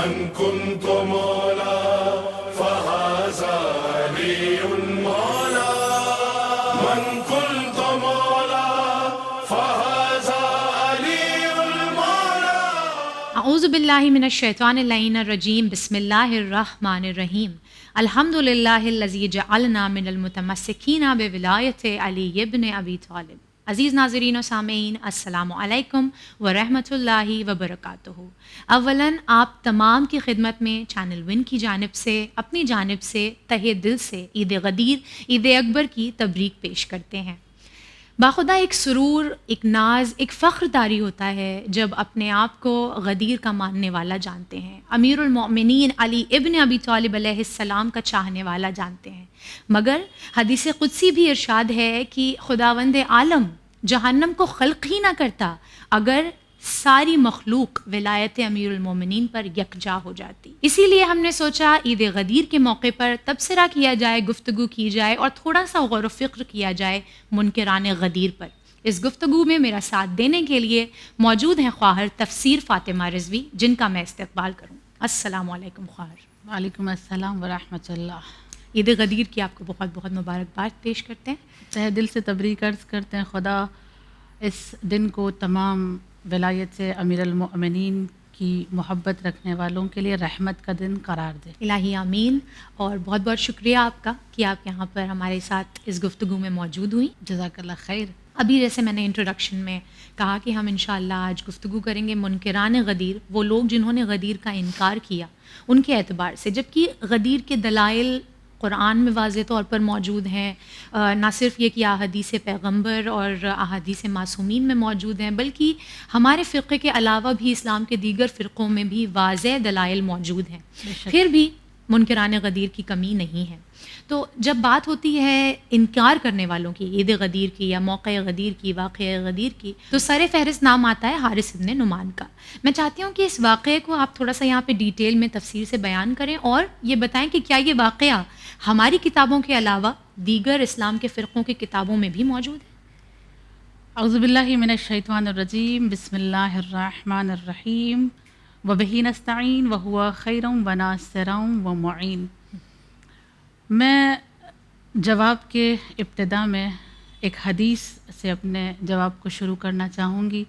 من كنت مولا فهذا علي مولا من كنت مولا فهذا علي مولا. اعوذ باللہ من الشیطان اللعین الرجیم. بسم اللہ الرحمن الرحیم. الحمد للہ الذی جعلنا من المتمسکین بولایت علی ابن ابی طالب. عزیز ناظرین و سامعین، السلام علیکم ورحمۃ اللہ وبرکاتہ. اولاً آپ تمام کی خدمت میں چینل ون کی جانب سے، اپنی جانب سے تہہ دل سے عید غدیر، عید اکبر کی تبریک پیش کرتے ہیں. باخدا ایک سرور، ایک ناز، ایک فخر طاری ہوتا ہے جب اپنے آپ کو غدیر کا ماننے والا جانتے ہیں، امیر المؤمنین علی ابن ابی طالب علیہ السلام کا چاہنے والا جانتے ہیں. مگر حدیث قدسی بھی ارشاد ہے کہ خداوند عالم جہنم کو خلق ہی نہ کرتا اگر ساری مخلوق ولایت امیر المومنین پر یکجا ہو جاتی. اسی لیے ہم نے سوچا عید غدیر کے موقع پر تبصرہ کیا جائے، گفتگو کی جائے اور تھوڑا سا غور و فکر کیا جائے منکران غدیر پر. اس گفتگو میں میرا ساتھ دینے کے لیے موجود ہیں خواہر تفسیر فاطمہ رضوی، جن کا میں استقبال کروں. السلام علیکم خواہر. وعلیکم السلام ورحمۃ اللہ. عید غدیر کی آپ کو بہت بہت مبارکباد پیش کرتے ہیں. تہ دل سے تبریک عرض کرتے ہیں. خدا اس دن کو تمام ولایت سے امیر المؤمنین کی محبت رکھنے والوں کے لیے رحمت کا دن قرار دے. الہی آمین. اور بہت بہت شکریہ آپ کا کہ آپ یہاں پر ہمارے ساتھ اس گفتگو میں موجود ہوئی. جزاک اللہ خیر. ابھی جیسے میں نے انٹروڈکشن میں کہا کہ ہم انشاءاللہ آج گفتگو کریں گے منکران غدیر، وہ لوگ جنہوں نے غدیر کا انکار کیا، ان کے اعتبار سے، جبکہ غدیر کے دلائل قرآن میں واضح طور پر موجود ہیں. نہ صرف یہ کہ احادیث پیغمبر اور احادیث معصومین میں موجود ہیں، بلکہ ہمارے فرقے کے علاوہ بھی اسلام کے دیگر فرقوں میں بھی واضح دلائل موجود ہیں. پھر بھی منکران غدیر کی کمی نہیں ہے. تو جب بات ہوتی ہے انکار کرنے والوں کی، عید غدیر کی یا موقع غدیر کی، واقعہ غدیر کی، تو سر فہرست نام آتا ہے حارث ابن نعمان کا. میں چاہتی ہوں کہ اس واقعے کو آپ تھوڑا سا یہاں پہ ڈیٹیل میں تفصیل سے بیان کریں اور یہ بتائیں کہ کیا یہ واقعہ ہماری کتابوں کے علاوہ دیگر اسلام کے فرقوں کی کتابوں میں بھی موجود ہے. اعوذ باللہ من الشیطان الرجیم. بسم اللہ الرحمن الرحیم. وبہ نستعین وہو خیر وناصر ومعین. میں جواب کے ابتدا میں ایک حدیث سے اپنے جواب کو شروع کرنا چاہوں گی.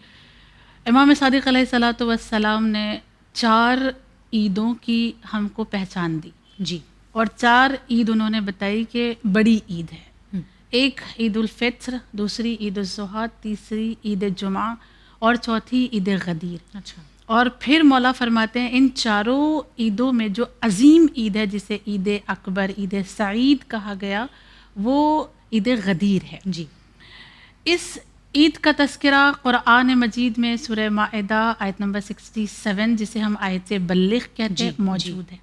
امام صادق علیہ الصلاۃ والسلام نے 4 عیدوں کی ہم کو پہچان دی. جی. اور 4 عید انہوں نے بتائی کہ بڑی عید ہے. ایک عید الفطر، دوسری عید الاضحیٰ، تیسری عید جمعہ اور چوتھی عید غدیر. اچھا. اور پھر مولا فرماتے ہیں ان 4 عیدوں میں جو عظیم عید ہے، جسے عید اکبر، عید سعید کہا گیا، وہ عید غدیر ہے. جی. اس عید کا تذکرہ قرآن مجید میں سورہ مائدہ آیت نمبر 67، جسے ہم آیت بلغ کہتے ہیں، موجود ہے.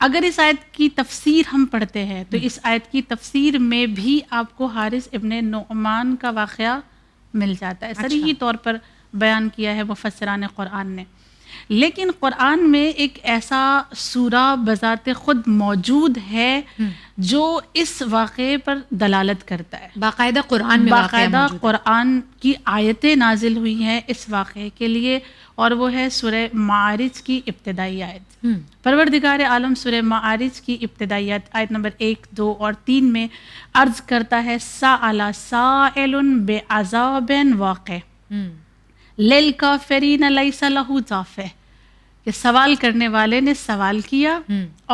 اگر اس آیت کی تفسیر ہم پڑھتے ہیں تو اس آیت کی تفسیر میں بھی آپ کو حارث ابن نعمان کا واقعہ مل جاتا ہے. صریحی طور پر بیان کیا ہے مفسران قرآن نے. لیکن قرآن میں ایک ایسا سورہ بذات خود موجود ہے جو اس واقعے پر دلالت کرتا ہے. باقاعدہ قرآن میں باقاعدہ قرآن کی آیتیں نازل ہوئی ہیں اس واقعے کے لیے، اور وہ ہے سورہ معارج کی ابتدائی آیت. پروردگار عالم سورہ معارج کی ابتدائی آیت نمبر 1، 2 اور 3 میں عرض کرتا ہے سأل سائل بعذاب واقع للکافرین لیس لہ دافع، کہ سوال کرنے والے نے سوال کیا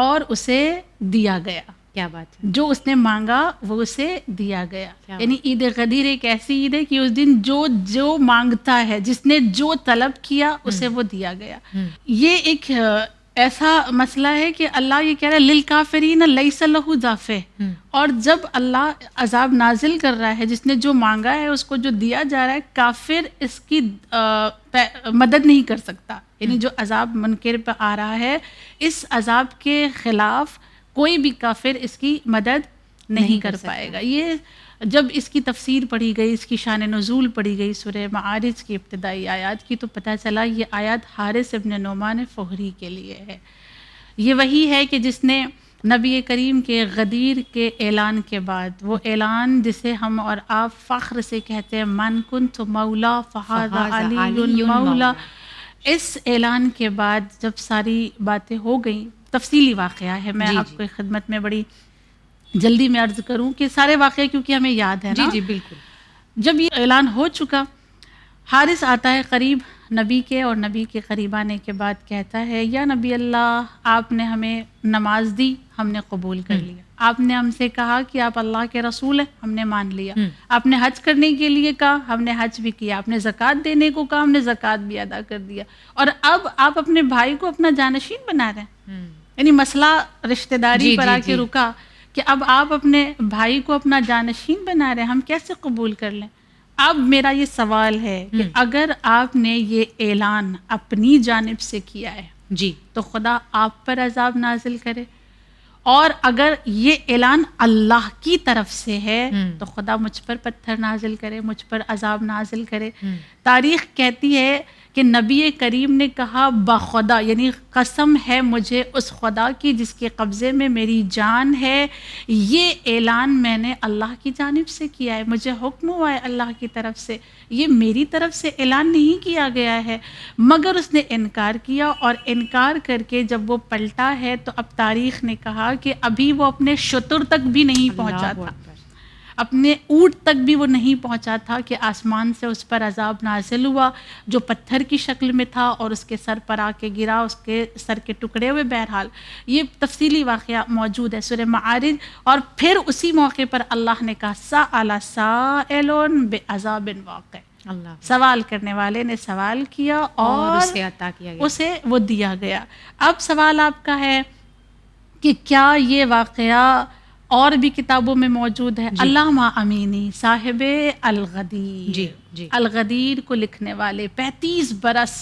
اور اسے دیا گیا. کیا بات ہے. جو اس نے مانگا وہ اسے دیا گیا. یعنی عید غدیر ایک ایسی عید ہے کہ اس دن جو مانگتا ہے، جس نے جو طلب کیا اسے وہ دیا گیا. یہ ایک ایسا مسئلہ ہے کہ اللہ یہ کہہ رہا ہے للکافرین لیس لہ دافع، اور جب اللہ عذاب نازل کر رہا ہے، جس نے جو مانگا ہے اس کو جو دیا جا رہا ہے، کافر اس کی مدد نہیں کر سکتا. یعنی جو عذاب منکر پہ آ رہا ہے، اس عذاب کے خلاف کوئی بھی کافر اس کی مدد نہیں کر پائے گا. یہ جب اس کی تفسیر پڑھی گئی، اس کی شان نزول پڑھی گئی سورہ معارج کی ابتدائی آیات کی، تو پتہ چلا یہ آیات حارث ابن نعمان فہری کے لیے ہے. یہ وہی ہے کہ جس نے نبی کریم کے غدیر کے اعلان کے بعد، وہ اعلان جسے ہم اور آپ فخر سے کہتے ہیں من کنت مولا فہذا علی مولا، اس اعلان کے بعد جب ساری باتیں ہو گئیں، تفصیلی واقعہ ہے، میں آپ کو خدمت میں بڑی جلدی میں عرض کروں کہ سارے واقعے کیونکہ ہمیں یاد ہے نا. جی بالکل. جب یہ اعلان ہو چکا، حارث آتا ہے قریب نبی کے، اور نبی کے قریب آنے کے بعد کہتا ہے یا نبی اللہ، آپ نے ہمیں نماز دی، ہم نے قبول کر لیا. آپ نے ہم سے کہا کہ آپ اللہ کے رسول ہیں، ہم نے مان لیا. آپ نے حج کرنے کے لیے کہا، ہم نے حج بھی کیا. آپ نے زکوٰۃ دینے کو کہا، ہم نے زکوٰۃ بھی ادا کر دیا. اور اب آپ اپنے بھائی کو اپنا جانشین بنا رہے ہیں. یعنی مسئلہ رشتہ داری پر آ کے رکا کہ اب آپ اپنے بھائی کو اپنا جانشین بنا رہے ہیں، ہم کیسے قبول کر لیں؟ اب میرا یہ سوال ہے کہ اگر آپ نے یہ اعلان اپنی جانب سے کیا ہے جی تو خدا آپ پر عذاب نازل کرے، اور اگر یہ اعلان اللہ کی طرف سے ہے تو خدا مجھ پر پتھر نازل کرے، مجھ پر عذاب نازل کرے. تاریخ کہتی ہے کہ نبی کریم نے کہا بخدا، یعنی قسم ہے مجھے اس خدا کی جس کے قبضے میں میری جان ہے، یہ اعلان میں نے اللہ کی جانب سے کیا ہے، مجھے حکم ہوا ہے اللہ کی طرف سے، یہ میری طرف سے اعلان نہیں کیا گیا ہے. مگر اس نے انکار کیا، اور انکار کر کے جب وہ پلٹا ہے تو اب تاریخ نے کہا کہ ابھی وہ اپنے شتر تک بھی نہیں پہنچا تھا، اپنے اونٹ تک بھی وہ نہیں پہنچا تھا کہ آسمان سے اس پر عذاب نازل ہوا جو پتھر کی شکل میں تھا اور اس کے سر پر آ کے گرا، اس کے سر کے ٹکڑے ہوئے. بہرحال یہ تفصیلی واقعہ موجود ہے سورہ معارج. اور پھر اسی موقع پر اللہ نے کہا سأل سائل بعذاب واقع، سوال کرنے والے نے سوال کیا اور اسے عطا کیا گیا، اسے وہ دیا گیا. اب سوال آپ کا ہے کہ کیا یہ واقعہ اور بھی کتابوں میں موجود ہے؟ علامہ امینی صاحب الغدیر، الغدیر کو لکھنے والے 35 برس،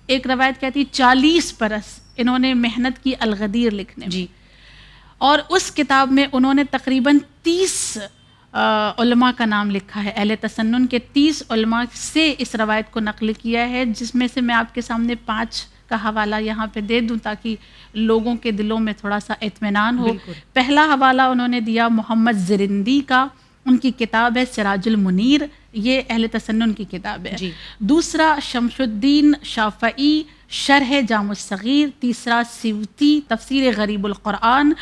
ایک روایت کہتی 40 برس انہوں نے محنت کی الغدیر لکھنے میں. اور اس کتاب میں انہوں نے تقریباً 30 علماء کا نام لکھا ہے، اہل تسنن کے 30 علماء سے اس روایت کو نقل کیا ہے، جس میں سے میں آپ کے سامنے 5 کا حوالہ یہاں پہ دے دوں تاکہ لوگوں کے دلوں میں تھوڑا سا اطمینان ہو. پہلا حوالہ انہوں نے دیا محمد زرندی کا، ان کی کتاب ہے سراج المنیر، یہ اہل تسنن کی کتاب ہے. دوسرا شمس الدین شافعی شرح جامع الصغیر، تیسرا سیوطی تفسیر غریب القرآن،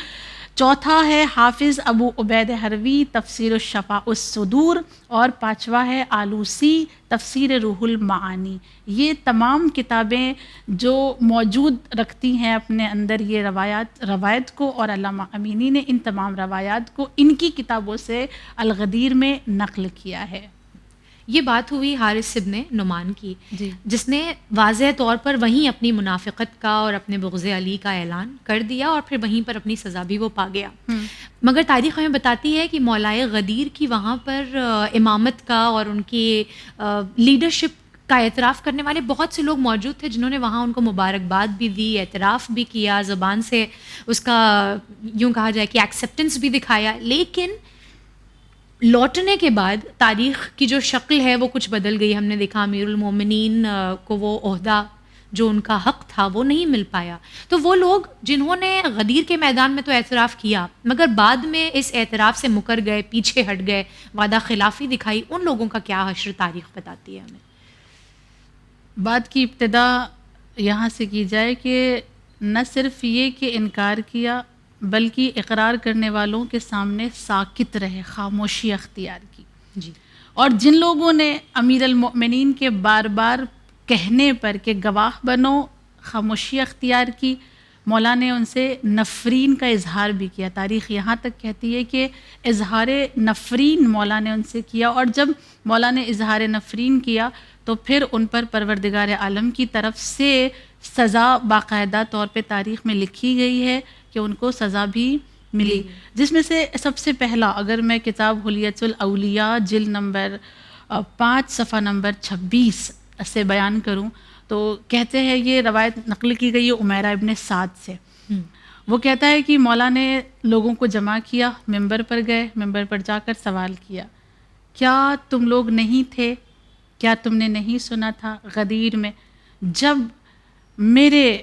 چوتھا ہے حافظ ابو عبید حروی تفسیر الشفاء الصدور، اور 5واں ہے آلوسی تفسیر روح المعانی. یہ تمام کتابیں جو موجود رکھتی ہیں اپنے اندر یہ روایت کو، اور علامہ امینی نے ان تمام روایات کو ان کی کتابوں سے الغدیر میں نقل کیا ہے. یہ بات ہوئی حارث ابن نعمان کی، جس نے واضح طور پر وہیں اپنی منافقت کا اور اپنے بغض علی کا اعلان کر دیا، اور پھر وہیں پر اپنی سزا بھی وہ پا گیا. مگر تاریخ ہمیں بتاتی ہے کہ مولائے غدیر کی وہاں پر امامت کا اور ان کی لیڈرشپ کا اعتراف کرنے والے بہت سے لوگ موجود تھے، جنہوں نے وہاں ان کو مبارکباد بھی دی، اعتراف بھی کیا، زبان سے اس کا یوں کہا جائے کہ ایکسیپٹنس بھی دکھایا. لیکن لوٹنے کے بعد تاریخ کی جو شکل ہے وہ کچھ بدل گئی. ہم نے دیکھا امیر المومنین کو وہ عہدہ جو ان کا حق تھا وہ نہیں مل پایا. تو وہ لوگ جنہوں نے غدیر کے میدان میں تو اعتراف کیا مگر بعد میں اس اعتراف سے مکر گئے، پیچھے ہٹ گئے، وعدہ خلافی دکھائی، ان لوگوں کا کیا حشر تاریخ بتاتی ہے ہمیں؟ بات کی ابتدا یہاں سے کی جائے کہ نہ صرف یہ کہ انکار کیا بلکہ اقرار کرنے والوں کے سامنے ساکت رہے، خاموشی اختیار کی. اور جن لوگوں نے امیر المؤمنین کے بار بار کہنے پر کہ گواہ بنو خاموشی اختیار کی، مولا نے ان سے نفرین کا اظہار بھی کیا. تاریخ یہاں تک کہتی ہے کہ اظہار نفرین مولا نے ان سے کیا، اور جب مولا نے اظہار نفرین کیا تو پھر ان پر پروردگار عالم کی طرف سے سزا باقاعدہ طور پہ تاریخ میں لکھی گئی ہے کہ ان کو سزا بھی ملی. جس میں سے سب سے پہلا اگر میں کتاب حلیۃ الاولیاء جلد نمبر 5 صفحہ نمبر 26 سے بیان کروں تو کہتے ہیں، یہ روایت نقل کی گئی ہے عمیرہ ابن سعد سے. وہ کہتا ہے کہ مولا نے لوگوں کو جمع کیا، ممبر پر گئے، ممبر پر جا کر سوال کیا، کیا تم لوگ نہیں تھے، کیا تم نے نہیں سنا تھا غدیر میں جب میرے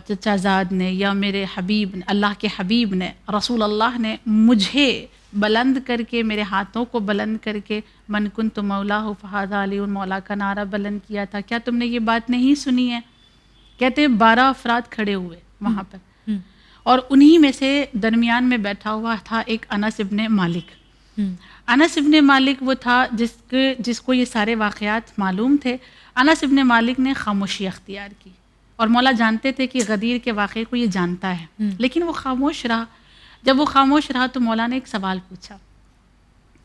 چچا زاد نے یا میرے حبیب نے، اللہ کے حبیب نے، رسول اللہ نے مجھے بلند کر کے، میرے ہاتھوں کو بلند کر کے من کنت مولا فہذا علی مولا کا نعرہ بلند کیا تھا، کیا تم نے یہ بات نہیں سنی ہے؟ کہتے ہیں 12 افراد کھڑے ہوئے وہاں پر، اور انہی میں سے درمیان میں بیٹھا ہوا تھا ایک انس ابن مالک. انس ابن مالک وہ تھا جس کو یہ سارے واقعات معلوم تھے. انس ابن مالک نے خاموشی اختیار کی، اور مولا جانتے تھے کہ غدیر کے واقعے کو یہ جانتا ہے، لیکن وہ خاموش رہا. جب وہ خاموش رہا تو مولا نے ایک سوال پوچھا،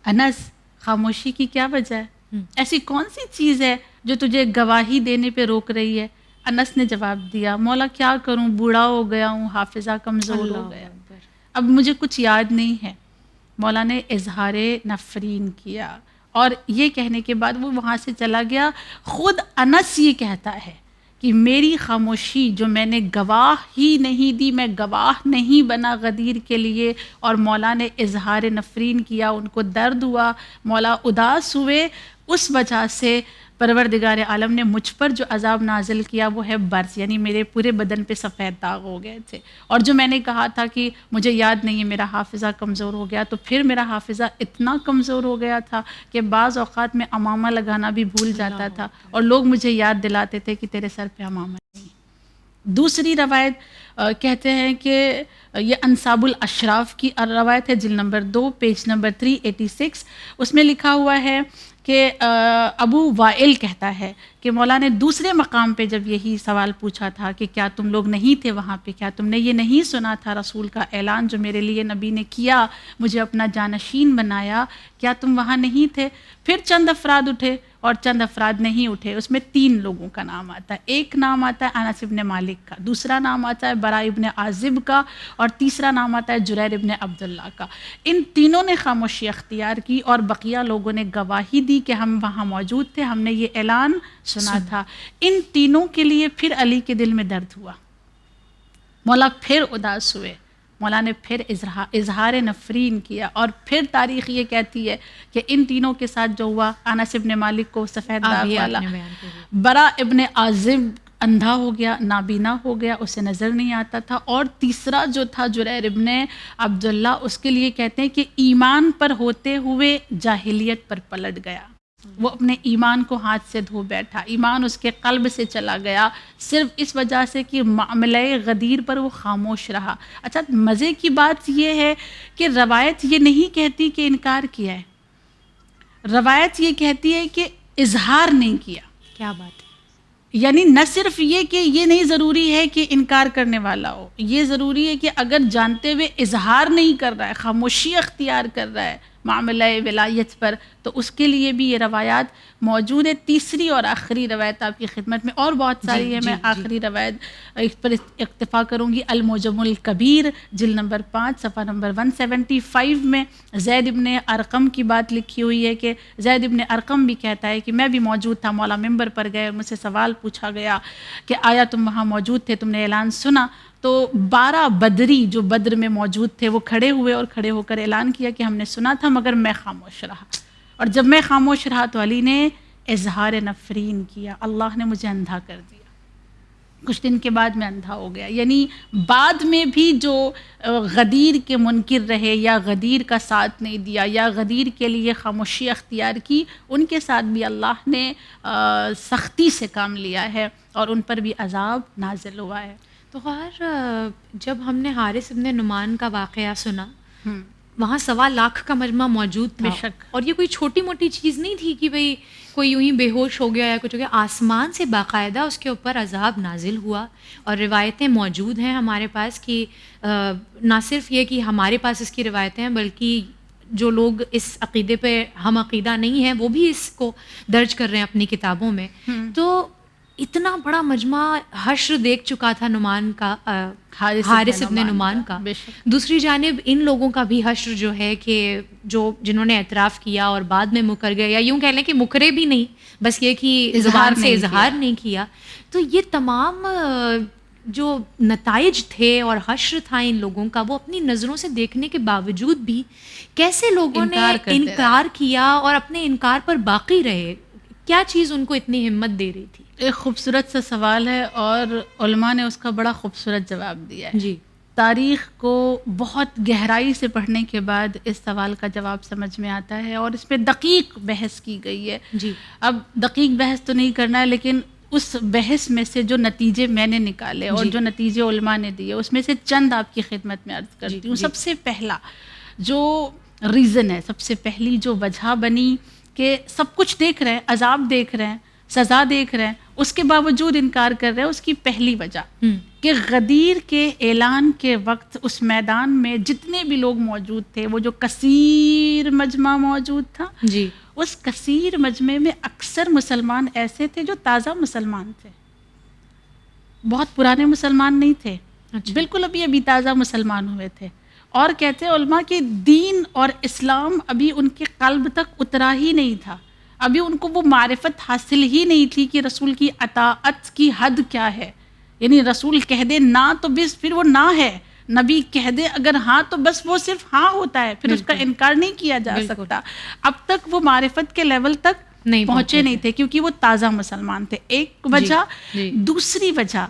انس خاموشی کی کیا وجہ ہے؟ ایسی کون سی چیز ہے جو تجھے گواہی دینے پہ روک رہی ہے؟ انس نے جواب دیا، مولا کیا کروں، بوڑھا ہو گیا ہوں، حافظہ کمزور ہو گیا، اب مجھے کچھ یاد نہیں ہے. مولا نے اظہار نفرین کیا، اور یہ کہنے کے بعد وہ وہاں سے چلا گیا. خود انس یہ کہتا ہے کہ میری خاموشی جو میں نے گواہ ہی نہیں دی، میں گواہ نہیں بنا غدیر کے لیے، اور مولا نے اظہار نفرین کیا، ان کو درد ہوا، مولا اداس ہوئے. اس وجہ سے پروردگار عالم نے مجھ پر جو عذاب نازل کیا وہ ہے برس، یعنی میرے پورے بدن پہ سفید داغ ہو گئے تھے. اور جو میں نے کہا تھا کہ مجھے یاد نہیں ہے، میرا حافظہ کمزور ہو گیا، تو پھر میرا حافظہ اتنا کمزور ہو گیا تھا کہ بعض اوقات میں امامہ لگانا بھی بھول جاتا تھا، اور لوگ مجھے یاد دلاتے تھے کہ تیرے سر پہ امامہ نہیں. دوسری روایت کہتے ہیں کہ یہ انصاب الاشراف کی روایت ہے، جلد نمبر 2 پیج نمبر 386. اس میں لکھا ہوا ہے کہ ابو وائل کہتا ہے کہ مولا نے دوسرے مقام پہ جب یہی سوال پوچھا تھا کہ کیا تم لوگ نہیں تھے وہاں پہ، کیا تم نے یہ نہیں سنا تھا رسول کا اعلان جو میرے لیے نبی نے کیا، مجھے اپنا جانشین بنایا، کیا تم وہاں نہیں تھے؟ پھر چند افراد اٹھے اور چند افراد نہیں اٹھے. اس میں 3 لوگوں کا نام آتا ہے. ایک نام آتا ہے انس ابن مالک کا، دوسرا نام آتا ہے براء ابن عازب کا، اور تیسرا نام آتا ہے جریر ابن عبداللہ کا. ان تینوں نے خاموشی اختیار کی، اور بقیہ لوگوں نے گواہی دی کہ ہم وہاں موجود تھے، ہم نے یہ اعلان سنا تھا. ان تینوں کے لیے پھر علی کے دل میں درد ہوا، مولا پھر اداس ہوئے، مولا نے پھر اظہار نفرین کیا. اور پھر تاریخ یہ کہتی ہے کہ ان تینوں کے ساتھ جو ہوا، انس ابن مالک کو سفید داغ والا، براء ابن عازب اندھا ہو گیا، نابینا ہو گیا، اسے نظر نہیں آتا تھا، اور تیسرا جو تھا جریر ابن عبداللہ، اس کے لیے کہتے ہیں کہ ایمان پر ہوتے ہوئے جاہلیت پر پلٹ گیا. وہ اپنے ایمان کو ہاتھ سے دھو بیٹھا، ایمان اس کے قلب سے چلا گیا، صرف اس وجہ سے کہ معاملہ غدیر پر وہ خاموش رہا. اچھا، مزے کی بات یہ ہے کہ روایت یہ نہیں کہتی کہ انکار کیا ہے، روایت یہ کہتی ہے کہ اظہار نہیں کیا. کیا بات ہے! یعنی نہ صرف یہ کہ یہ نہیں ضروری ہے کہ انکار کرنے والا ہو، یہ ضروری ہے کہ اگر جانتے ہوئے اظہار نہیں کر رہا ہے، خاموشی اختیار کر رہا ہے معاملہ ولایت پر، تو اس کے لیے بھی یہ روایات موجود ہے. تیسری اور آخری روایت آپ کی خدمت میں، اور بہت ساری ہے، میں آخری روایت اس پر اکتفا کروں گی. المعجم الکبیر جلد نمبر 5 صفحہ نمبر 175 میں زید ابن ارقم کی بات لکھی ہوئی ہے کہ زید ابن ارقم بھی کہتا ہے کہ میں بھی موجود تھا، مولا ممبر پر گئے اور مجھ سے سوال پوچھا گیا کہ آیا تم وہاں موجود تھے، تم نے اعلان سنا؟ تو 12 بدری جو بدر میں موجود تھے وہ کھڑے ہوئے اور کھڑے ہو کر اعلان کیا کہ ہم نے سنا تھا مگر میں خاموش رہا. اور جب میں خاموش رہا تو علی نے اظہار نفرین کیا، اللہ نے مجھے اندھا کر دیا، کچھ دن کے بعد میں اندھا ہو گیا. یعنی بعد میں بھی جو غدیر کے منکر رہے یا غدیر کا ساتھ نہیں دیا یا غدیر کے لیے خاموشی اختیار کی، ان کے ساتھ بھی اللہ نے سختی سے کام لیا ہے اور ان پر بھی عذاب نازل ہوا ہے. تو خیر جب ہم نے حارث ابن نعمان کا واقعہ سنا، وہاں 1.25 لاکھ کا مجمع موجود تھا، بے شک، اور یہ کوئی چھوٹی موٹی چیز نہیں تھی کہ بھئی کوئی یوں ہی بے ہوش ہو گیا یا کچھ ہو گیا. آسمان سے باقاعدہ اس کے اوپر عذاب نازل ہوا، اور روایتیں موجود ہیں ہمارے پاس کہ نہ صرف یہ کہ ہمارے پاس اس کی روایتیں ہیں، بلکہ جو لوگ اس عقیدے پہ ہم عقیدہ نہیں ہیں وہ بھی اس کو درج کر رہے ہیں اپنی کتابوں میں. تو اتنا بڑا مجمع حشر دیکھ چکا تھا نعمان کا، حارث ابن نعمان کا. دوسری جانب ان لوگوں کا بھی حشر جو ہے کہ جنہوں نے اعتراف کیا اور بعد میں مکر گئے، یا یوں کہہ لیں کہ مکرے بھی نہیں، بس یہ کہ زبان سے اظہار نہیں کیا. تو یہ تمام جو نتائج تھے اور حشر تھا ان لوگوں کا، وہ اپنی نظروں سے دیکھنے کے باوجود بھی کیسے لوگوں نے انکار کیا اور اپنے انکار پر باقی رہے، کیا چیز ان کو اتنی ہمت دے رہی تھی؟ ایک خوبصورت سا سوال ہے اور علماء نے اس کا بڑا خوبصورت جواب دیا ہے. جی، تاریخ کو بہت گہرائی سے پڑھنے کے بعد اس سوال کا جواب سمجھ میں آتا ہے، اور اس پہ دقیق بحث کی گئی ہے. جی، اب دقیق بحث تو نہیں کرنا ہے، لیکن اس بحث میں سے جو نتیجے میں نے نکالے اور جو نتیجے علماء نے دیے اس میں سے چند آپ کی خدمت میں عرض کرتی ہوں. سب سے پہلا جو ریزن ہے، سب سے پہلی جو وجہ بنی کہ سب کچھ دیکھ رہے ہیں، عذاب دیکھ رہے ہیں، سزا دیکھ رہے ہیں، اس کے باوجود انکار کر رہے ہیں، اس کی پہلی وجہ کہ غدیر کے اعلان کے وقت اس میدان میں جتنے بھی لوگ موجود تھے، وہ جو کثیر مجمع موجود تھا، جی اس کثیر مجمع میں اکثر مسلمان ایسے تھے جو تازہ مسلمان تھے، بہت پرانے مسلمان نہیں تھے، بالکل ابھی تازہ مسلمان ہوئے تھے. اور کہتے ہیں علماء کہ دین اور اسلام ابھی ان کے قلب تک اترا ہی نہیں تھا، ابھی ان کو وہ معرفت حاصل ہی نہیں تھی کہ رسول کی اطاعت کی حد کیا ہے. یعنی رسول کہہ دے نہ تو بس پھر وہ نہ ہے، نبی کہہ دے اگر ہاں تو بس وہ صرف ہاں ہوتا ہے، پھر اس کا انکار نہیں کیا جا سکتا. اب تک وہ معرفت کے لیول تک پہنچے نہیں تھے کیونکہ وہ تازہ مسلمان تھے. ایک وجہ. دوسری وجہ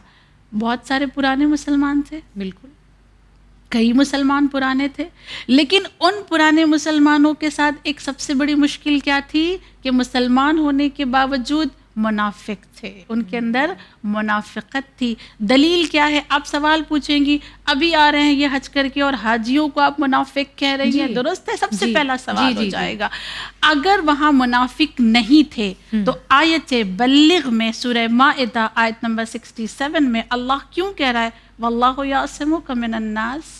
بہت سارے پرانے مسلمان تھے، بالکل کئی مسلمان پرانے تھے، لیکن ان پرانے مسلمانوں کے ساتھ ایک سب سے بڑی مشکل کیا تھی کہ مسلمان ہونے کے باوجود منافق تھے، ان کے اندر منافقت تھی. دلیل کیا ہے؟ آپ سوال پوچھیں گی ابھی آ رہے ہیں یہ حج کر کے اور حاجیوں کو آپ منافق کہہ رہی ہیں، درست ہے؟ سب سے پہلا سوال ہو جائے گا. اگر وہاں منافق نہیں تھے تو آیت بلغ میں سورہ مائدہ آیت نمبر 67 میں اللہ کیوں کہہ رہا ہے واللہ یعصمک من الناس؟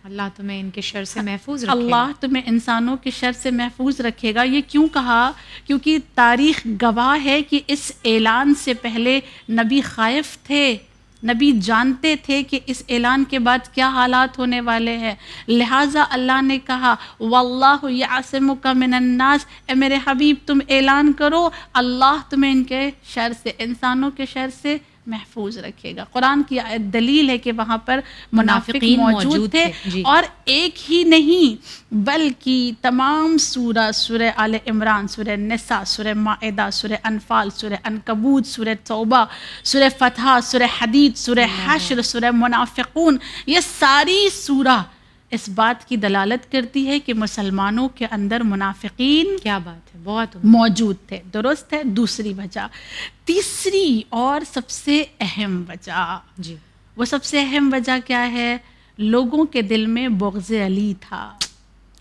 اللہ تمہیں ان کے شر سے محفوظ رکھے گا. اللہ تمہیں انسانوں کے شر سے محفوظ رکھے گا. یہ کیوں کہا؟ کیونکہ تاریخ گواہ ہے کہ اس اعلان سے پہلے نبی خائف تھے، نبی جانتے تھے کہ اس اعلان کے بعد کیا حالات ہونے والے ہیں. لہٰذا اللہ نے کہا واللہ یعصمک من الناس، اے میرے حبیب تم اعلان کرو اللہ تمہیں ان کے شر سے، انسانوں کے شر سے محفوظ رکھے گا. قرآن کی آیت دلیل ہے کہ وہاں پر منافقین موجود تھے. اور ایک ہی نہیں بلکہ تمام سورہ آل عمران، سورہ نساء، سورہ مائدہ، سورہ انفال، سورہ عنکبوت، سورہ توبہ، سورہ فتح، سورہ حدید، سورہ حشر، سورہ منافقون، یہ ساری سورہ اس بات کی دلالت کرتی ہے کہ مسلمانوں کے اندر منافقین کیا بات ہے، بہت موجود تھے. درست ہے؟ دوسری وجہ. تیسری اور سب سے اہم وجہ، جی وہ سب سے اہم وجہ کیا ہے؟ لوگوں کے دل میں بغض علی تھا.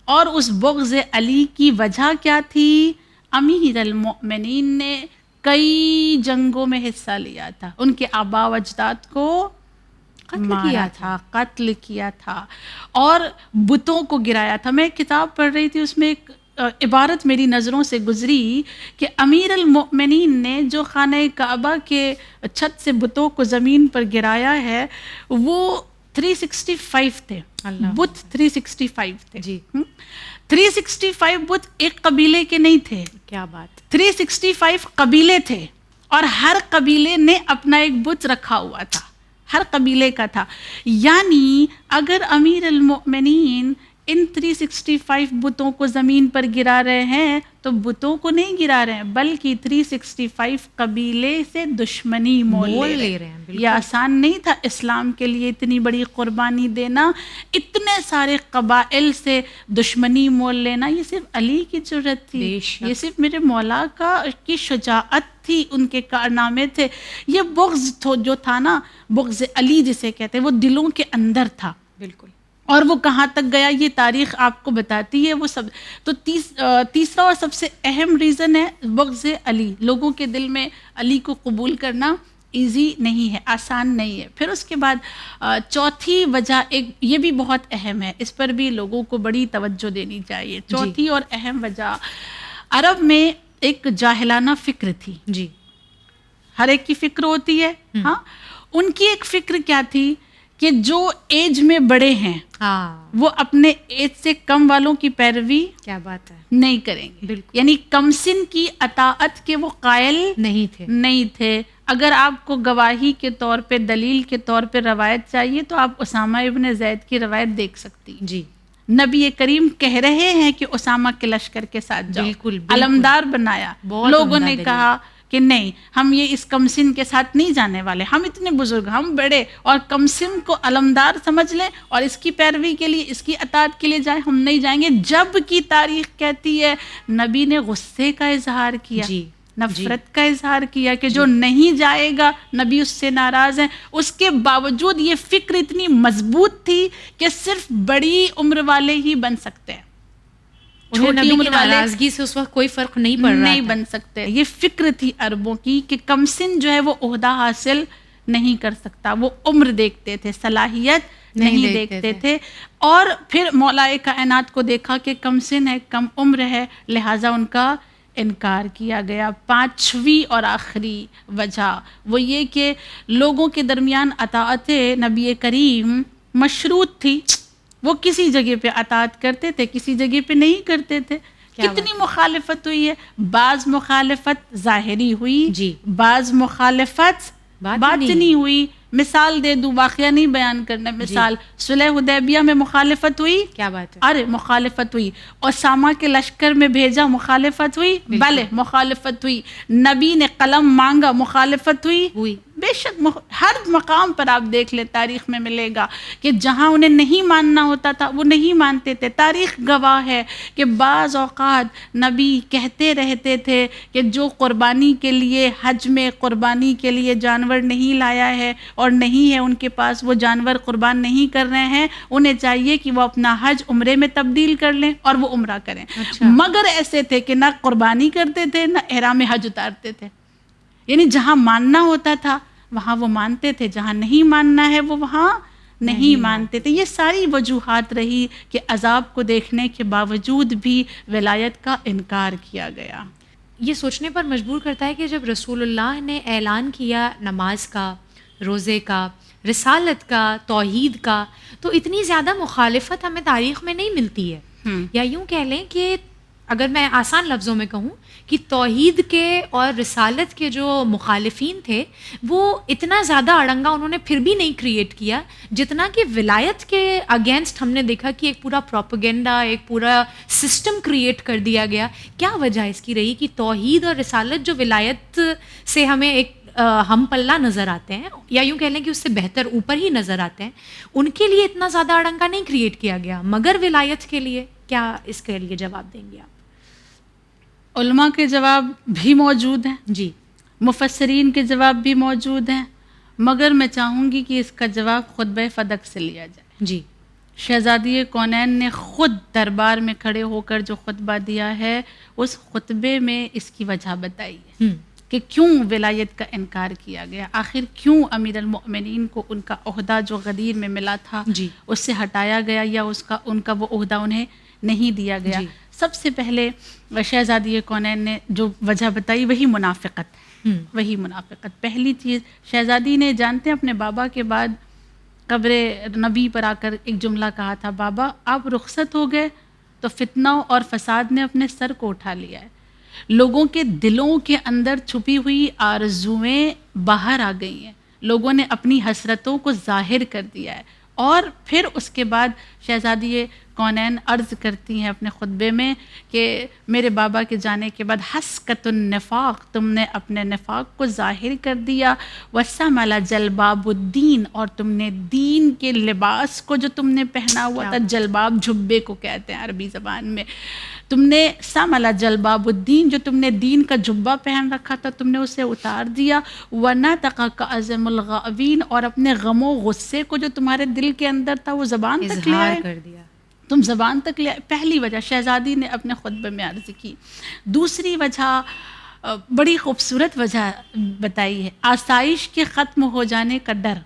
اور اس بغض علی کی وجہ کیا تھی؟ امیر المؤمنین نے کئی جنگوں میں حصہ لیا تھا، ان کے آبا و اجداد کو قتل کیا تھا اور بتوں کو گرایا تھا. میں ایک کتاب پڑھ رہی تھی، اس میں ایک عبارت میری نظروں سے گزری کہ امیر المؤمنین نے جو خانہ کعبہ کے چھت سے بتوں کو زمین پر گرایا ہے وہ 365 تھے. بت 365 تھے. جی 365 بت ایک قبیلے کے نہیں تھے. کیا بات. 365 قبیلے تھے اور ہر قبیلے نے اپنا ایک بت رکھا ہوا تھا، ہر قبیلے کا تھا. یعنی اگر امیر المؤمنین ان 365 بتوں کو زمین پر گرا رہے ہیں تو بتوں کو نہیں گرا رہے ہیں بلکہ 365 قبیلے سے دشمنی مول لے رہے ہیں. یہ آسان نہیں تھا اسلام کے لیے اتنی بڑی قربانی دینا، اتنے سارے قبائل سے دشمنی مول لینا. یہ صرف علی کی جرأت تھی، یہ صرف میرے مولا کی شجاعت تھی، ان کے کارنامے تھے. یہ بغض جو تھا نا، بغض علی جسے کہتے ہیں، وہ دلوں کے اندر تھا. بالکل. اور وہ کہاں تک گیا یہ تاریخ آپ کو بتاتی ہے. وہ سب تو تیسرا اور سب سے اہم ریزن ہے بغض علی. لوگوں کے دل میں علی کو قبول کرنا ایزی نہیں ہے، آسان نہیں ہے. پھر اس کے بعد چوتھی وجہ ایک یہ بھی بہت اہم ہے، اس پر بھی لوگوں کو بڑی توجہ دینی چاہیے. چوتھی اور اہم وجہ، عرب میں ایک جاہلانہ فکر تھی. جی ہر ایک کی فکر ہوتی ہے. ہاں، ان کی ایک فکر کیا تھی کہ جو ایج میں بڑے ہیں وہ اپنے ایج سے کم والوں کی پیروی کیا بات ہے نہیں کریں گے. بالکل. یعنی کم سن کی اطاعت کے وہ قائل نہیں تھے. اگر آپ کو گواہی کے طور پہ، دلیل کے طور پہ روایت چاہیے تو آپ اسامہ ابن زید کی روایت دیکھ سکتی. جی نبی کریم کہہ رہے ہیں کہ اسامہ کے لشکر کے ساتھ جاؤ. بالکل. علمدار بنایا. لوگوں نے کہا کہ نہیں، ہم یہ اس کمسن کے ساتھ نہیں جانے والے، ہم اتنے بزرگ، ہم بڑے، اور کمسن کو علمدار سمجھ لیں اور اس کی پیروی کے لیے، اس کی اطاعت کے لیے جائیں، ہم نہیں جائیں گے. جب کی تاریخ کہتی ہے نبی نے غصے کا اظہار کیا. نفرت کا اظہار کیا کہ جو نہیں جائے گا نبی اس سے ناراض ہیں. اس کے باوجود یہ فکر اتنی مضبوط تھی کہ صرف بڑی عمر والے ہی بن سکتے ہیں, چھوٹی عمر ناراضگی سے اس وقت کوئی فرق نہیں پڑ رہا نہیں بن سکتے. یہ فکر تھی عربوں کی کہ کم سن جو ہے وہ عہدہ حاصل نہیں کر سکتا. وہ عمر دیکھتے تھے, صلاحیت نہیں دیکھتے تھے. اور پھر مولائے کائنات کو دیکھا کہ کم سن ہے, کم عمر ہے, لہٰذا ان کا انکار کیا گیا. پانچویں اور آخری وجہ وہ یہ کہ لوگوں کے درمیان اطاعت نبی کریم مشروط تھی. وہ کسی جگہ پہ اطاعت کرتے تھے, کسی جگہ پہ نہیں کرتے تھے. کتنی مخالفت ہوئی ہے. بعض مخالفت ظاہری ہوئی, بعض مخالفت باطنی ہوئی. مثال دے دوں, واقعہ نہیں بیان کرنا. مثال صلح حدیبیہ میں مخالفت ہوئی. کیا بات ہے؟ ارے مخالفت ہوئی. اسامہ کے لشکر میں بھیجا, مخالفت ہوئی. بلے مخالفت ہوئی. نبی نے قلم مانگا, مخالفت ہوئی. بے شک ہر مقام پر آپ دیکھ لیں, تاریخ میں ملے گا کہ جہاں انہیں نہیں ماننا ہوتا تھا وہ نہیں مانتے تھے. تاریخ گواہ ہے کہ بعض اوقات نبی کہتے رہتے تھے کہ جو قربانی کے لیے, حج میں قربانی کے لیے جانور نہیں لایا ہے اور نہیں ہے ان کے پاس, وہ جانور قربان نہیں کر رہے ہیں, انہیں چاہیے کہ وہ اپنا حج عمرے میں تبدیل کر لیں اور وہ عمرہ کریں. مگر ایسے تھے کہ نہ قربانی کرتے تھے نہ احرام حج اتارتے تھے. یعنی جہاں ماننا ہوتا تھا وہاں وہ مانتے تھے, جہاں نہیں ماننا ہے وہ وہاں نہیں مانتے تھے. یہ ساری وجوہات رہی کہ عذاب کو دیکھنے کے باوجود بھی ولایت کا انکار کیا گیا. یہ سوچنے پر مجبور کرتا ہے کہ جب رسول اللہ نے اعلان کیا نماز کا, روزے کا, رسالت کا, توحید کا, تو اتنی زیادہ مخالفت ہمیں تاریخ میں نہیں ملتی ہے. یا یوں کہہ لیں کہ اگر میں آسان لفظوں میں کہوں کہ توحید کے اور رسالت کے جو مخالفین تھے وہ اتنا زیادہ اڑنگا انہوں نے پھر بھی نہیں کریٹ کیا جتنا کہ ولایت کے اگینسٹ ہم نے دیکھا کہ ایک پورا پروپیگنڈا, ایک پورا سسٹم کریٹ کر دیا گیا. کیا وجہ اس کی رہی کہ توحید اور رسالت جو ولایت سے ہمیں ایک ہم پلہ نظر آتے ہیں, یا یوں کہہ لیں کہ اس سے بہتر اوپر ہی نظر آتے ہیں, ان کے لیے اتنا زیادہ اڑنگا نہیں کریٹ کیا گیا, مگر ولایت کے لیے کیا اس کے لیے جواب دیں گے آپ؟ علماء کے جواب بھی موجود ہیں, جی, مفسرین کے جواب بھی موجود ہیں, مگر میں چاہوں گی کہ اس کا جواب خطبہ فدق سے لیا جائے. جی, شہزادی کونین نے خود دربار میں کھڑے ہو کر جو خطبہ دیا ہے اس خطبے میں اس کی وجہ بتائی ہے کہ کیوں ولایت کا انکار کیا گیا, آخر کیوں امیر المؤمنین کو ان کا عہدہ جو غدیر میں ملا تھا اس سے ہٹایا گیا یا ان کا وہ عہدہ انہیں نہیں دیا گیا. سب سے پہلے شہزادی کونین نے جو وجہ بتائی وہی منافقت ہے, وہی منافقت. پہلی چیز, شہزادی نے جانتے ہیں اپنے بابا کے بعد قبر نبی پر آ کر ایک جملہ کہا تھا, بابا آپ رخصت ہو گئے تو فتنہ اور فساد نے اپنے سر کو اٹھا لیا ہے, لوگوں کے دلوں کے اندر چھپی ہوئی آرزویں باہر آ گئی ہیں, لوگوں نے اپنی حسرتوں کو ظاہر کر دیا ہے. اور پھر اس کے بعد شہزادی کونین عرض کرتی ہیں اپنے خطبے میں کہ میرے بابا کے جانے کے بعد حسکت النفاق, تم نے اپنے نفاق کو ظاہر کر دیا, وسمل جلباب الدین, اور تم نے دین کے لباس کو جو تم نے پہنا ہوا تھا, جلباب جھبے کو کہتے ہیں عربی زبان میں, تم نے سملا جلباب الدین, جو تم نے دین کا جبہ پہن رکھا تھا تم نے اسے اتار دیا. ونطق کعظم الغاوین, اور اپنے غم و غصے کو جو تمہارے دل کے اندر تھا وہ زبان تک لے آئے, کر دیا, تم زبان تک لے آئے. پہلی وجہ شہزادی نے اپنے خطبے میں عرض کی. دوسری وجہ بڑی خوبصورت وجہ بتائی ہے, آسائش کے ختم ہو جانے کا ڈر.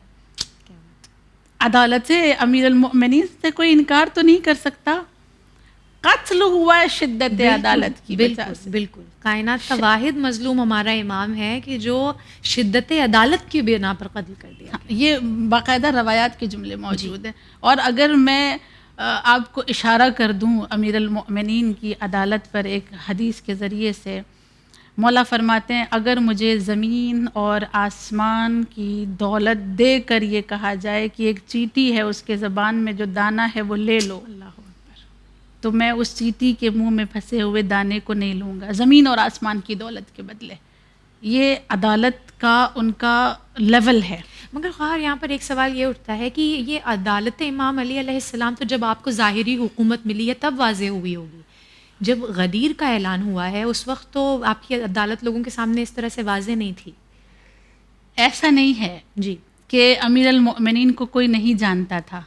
عدالت امیر المؤمنین سے کوئی انکار تو نہیں کر سکتا, قتل ہوا ہے شدت عدالت کی وجہ سے. بالکل, کائنات کا واحد مظلوم ہمارا امام ہے کہ جو شدت عدالت کی بنا پر قتل کر دیا. یہ باقاعدہ روایات کے جملے موجود ہیں. اور اگر میں آپ کو اشارہ کر دوں امیر المؤمنین کی عدالت پر ایک حدیث کے ذریعے سے, مولا فرماتے ہیں اگر مجھے زمین اور آسمان کی دولت دے کر یہ کہا جائے کہ ایک چیٹی ہے اس کے زبان میں جو دانہ ہے وہ لے لو, تو میں اس چیٹی کے منہ میں پھنسے ہوئے دانے کو نہیں لوں گا زمین اور آسمان کی دولت کے بدلے. یہ عدالت کا ان کا لیول ہے. مگر خواہر یہاں پر ایک سوال یہ اٹھتا ہے کہ یہ عدالت امام علی علیہ السلام تو جب آپ کو ظاہری حکومت ملی ہے تب واضح ہوئی ہوگی, جب غدیر کا اعلان ہوا ہے اس وقت تو آپ کی عدالت لوگوں کے سامنے اس طرح سے واضح نہیں تھی. ایسا نہیں ہے جی کہ امیر المؤمنین کو کوئی نہیں جانتا تھا.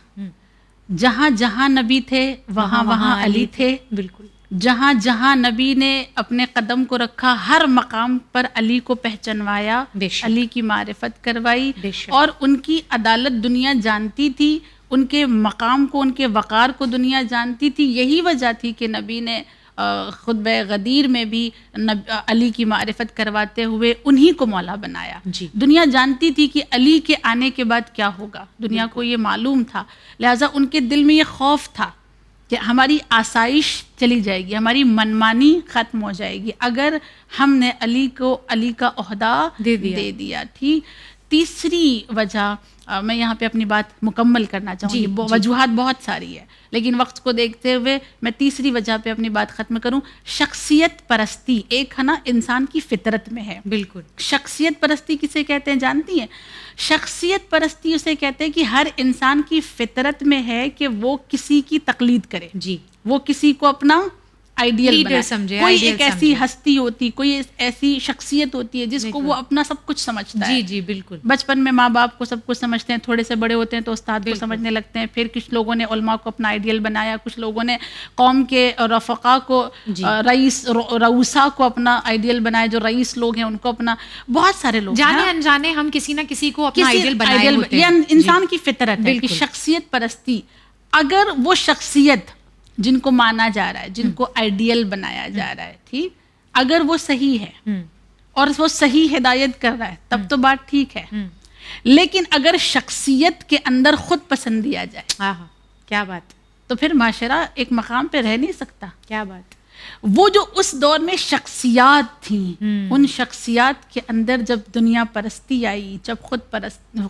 جہاں جہاں نبی تھے وہاں وہاں علی تھے. بالکل. جہاں جہاں نبی نے اپنے قدم کو رکھا ہر مقام پر علی کو پہچنوایا, علی کی معرفت کروائی, اور ان کی عدالت دنیا جانتی تھی, ان کے مقام کو, ان کے وقار کو دنیا جانتی تھی. یہی وجہ تھی کہ نبی نے خطبہ غدیر میں بھی علی کی معرفت کرواتے ہوئے انہی کو مولا بنایا. دنیا جانتی تھی کہ علی کے آنے کے بعد کیا ہوگا, دنیا کو یہ معلوم تھا, لہٰذا ان کے دل میں یہ خوف تھا کہ ہماری آسائش چلی جائے گی, ہماری منمانی ختم ہو جائے گی اگر ہم نے علی کو علی کا عہدہ دے دیا. ٹھیک. تیسری وجہ میں یہاں پہ اپنی بات مکمل کرنا چاہوں گی, وجوہات بہت ساری ہے لیکن وقت کو دیکھتے ہوئے میں تیسری وجہ پہ اپنی بات ختم کروں. شخصیت پرستی ایک ہے نا انسان کی فطرت میں ہے. بالکل. شخصیت پرستی کسے کہتے ہیں جانتی ہیں؟ شخصیت پرستی اسے کہتے ہیں کہ ہر انسان کی فطرت میں ہے کہ وہ کسی کی تقلید کرے. جی. وہ کسی کو اپنا آئیڈیل سمجھے, کوئی ایک ایسی ہستی ہوتی, کوئی ایسی شخصیت ہوتی ہے جس کو وہ اپنا سب کچھ سمجھتا ہے. جی بالکل. بچپن میں ماں باپ کو سب کچھ سمجھتے ہیں, تھوڑے سے بڑے ہوتے ہیں تو استاد کو سمجھنے لگتے ہیں, پھر کچھ لوگوں نے علماء کو اپنا آئیڈیل بنایا, کچھ لوگوں نے قوم کے رفقا کو رؤسا کو اپنا آئیڈیل بنایا, جو رئیس لوگ ہیں ان کو اپنا, بہت سارے لوگ جانے انجانے ہم کسی نہ کسی کو اپنا آئیڈیل بنائے ہوتے ہیں. یہ انسان کی فطرت ہے کہ شخصیت پرستی. اگر وہ شخصیت جن کو مانا جا رہا ہے, جن کو آئیڈیل بنایا جا رہا ہے, ٹھیک, اگر وہ صحیح ہے اور وہ صحیح ہدایت کر رہا ہے تب تو بات ٹھیک ہے. لیکن اگر شخصیت کے اندر خود پسندی آ جائے, کیا بات, تو پھر معاشرہ ایک مقام پہ رہ نہیں سکتا. کیا بات. وہ جو اس دور میں شخصیات تھیں, ان شخصیات کے اندر جب دنیا پرستی آئی, جب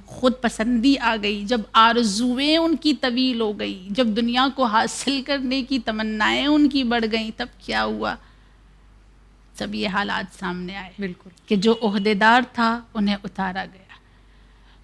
خود پسندی آ گئی, جب آرزویں ان کی طویل ہو گئی, جب دنیا کو حاصل کرنے کی تمنائیں ان کی بڑھ گئیں, تب کیا ہوا؟ سب یہ حالات سامنے آئے. بالکل. کہ جو عہدیدار تھا انہیں اتارا گیا,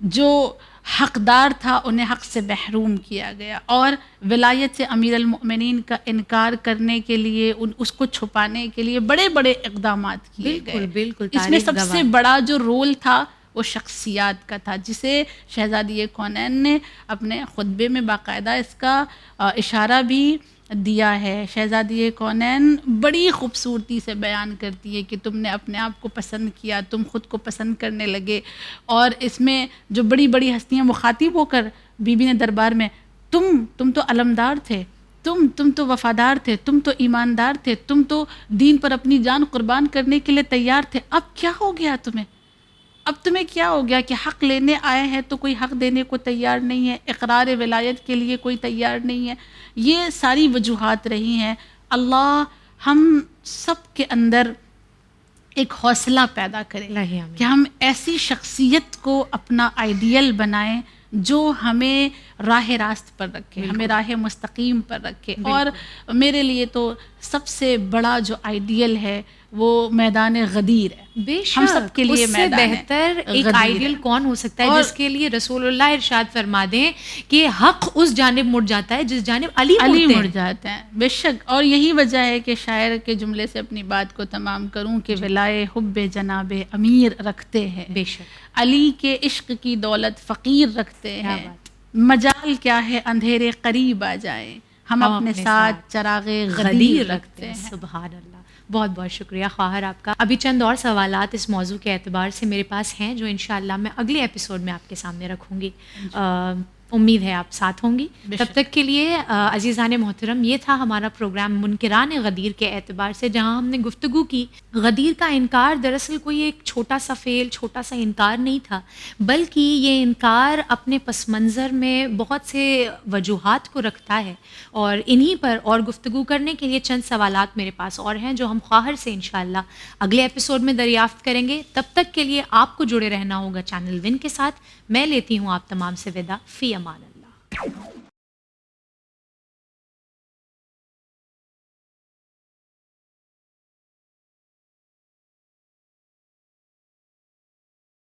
جو حقدار تھا انہیں حق سے محروم کیا گیا, اور ولایت سے امیر المؤمنین کا انکار کرنے کے لیے, اس کو چھپانے کے لیے بڑے بڑے اقدامات کیے گئے. بالکل. اس میں سب سے بڑا جو رول تھا وہ شخصیات کا تھا, جسے شہزادی کونین نے اپنے خطبے میں باقاعدہ اس کا اشارہ بھی دیا ہے. شہزادی کونین بڑی خوبصورتی سے بیان کرتی ہے کہ تم نے اپنے آپ کو پسند کیا, تم خود کو پسند کرنے لگے, اور اس میں جو بڑی بڑی ہستیاں مخاطب ہو کر بی بی نے دربار میں, تم تو علمدار تھے, تم تو وفادار تھے, تم تو ایماندار تھے, تم تو دین پر اپنی جان قربان کرنے کے لیے تیار تھے, اب کیا ہو گیا تمہیں؟ اب تمہیں کیا ہو گیا کہ حق لینے آئے ہیں تو کوئی حق دینے کو تیار نہیں ہے, اقرار ولایت کے لیے کوئی تیار نہیں ہے. یہ ساری وجوہات رہی ہیں. اللہ ہم سب کے اندر ایک حوصلہ پیدا کرے کہ ہم ایسی شخصیت کو اپنا آئیڈیل بنائیں جو ہمیں راہ راست پر رکھے, ہمیں راہ مستقیم پر رکھے. اور میرے لیے تو سب سے بڑا جو آئیڈیل ہے وہ میدان غدیر ہے. ہم سب کے لیے اس سے بہتر ایک آئیڈیل کون ہو سکتا ہے جس کے لیے رسول اللہ ارشاد فرما دیں کہ حق اس جانب مڑ جاتا ہے جس جانب علی مڑ جاتے ہیں. بے شک, اور یہی وجہ ہے کہ شاعر کے جملے سے اپنی بات کو تمام کروں کہ ولائے حب جناب امیر رکھتے ہیں, بے شک علی کے عشق کی دولت فقیر رکھتے ہیں, مجال کیا ہے اندھیرے قریب آ جائیں, ہم اپنے ساتھ چراغ غدیر رکھتے ہیں. سبحان اللہ. بہت بہت شکریہ خواہر آپ کا. ابھی چند اور سوالات اس موضوع کے اعتبار سے میرے پاس ہیں جو انشاءاللہ میں اگلے ایپیسوڈ میں آپ کے سامنے رکھوں گی. امید ہے آپ ساتھ ہوں گی. تب تک کے لیے عزیزان محترم, یہ تھا ہمارا پروگرام منکران غدیر کے اعتبار سے, جہاں ہم نے گفتگو کی. غدیر کا انکار دراصل کوئی ایک چھوٹا سا فعل, چھوٹا سا انکار نہیں تھا, بلکہ یہ انکار اپنے پس منظر میں بہت سے وجوہات کو رکھتا ہے, اور انہی پر اور گفتگو کرنے کے لیے چند سوالات میرے پاس اور ہیں جو ہم خواہر سے انشاءاللہ اگلے ایپیسوڈ میں دریافت کریں گے. تب تک کے لیے آپ کو جڑے رہنا ہوگا چینل ون کے ساتھ. میں لیتی ہوں آپ تمام سے وداع. فی امان اللہ.